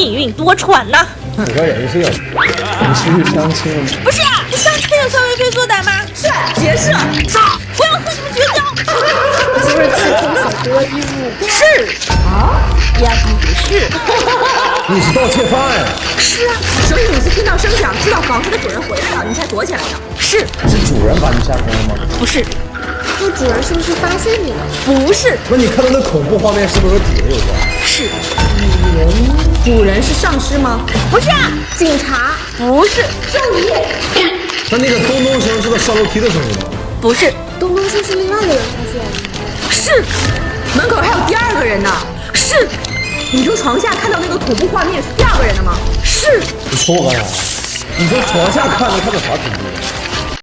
命运多舛呐！主要也是有，你是去相亲了吗？不是啊，相亲有稍微非作歹吗？是，结识。我要和你们绝交。你是不是欺负小哥衣服？是啊，也不是。你是盗窃犯。是啊，所以你是听到声响，知道房子的主人回来了，你才躲起来的。是是主人把你吓疯了吗？不是？那主人是不是发现你了？不是，那你看到那恐怖画面是不是和主人有关？是主人是丧尸吗？不是啊？警察？不是，兽医。那个咚咚声是个上楼梯的声音吗？不是，东东说是另外一个人发现的。是门口还有第二个人呢。是，你说床下看到那个恐怖画面是第二个人的吗？是你说我干啥？你说床下看的看到啥恐怖？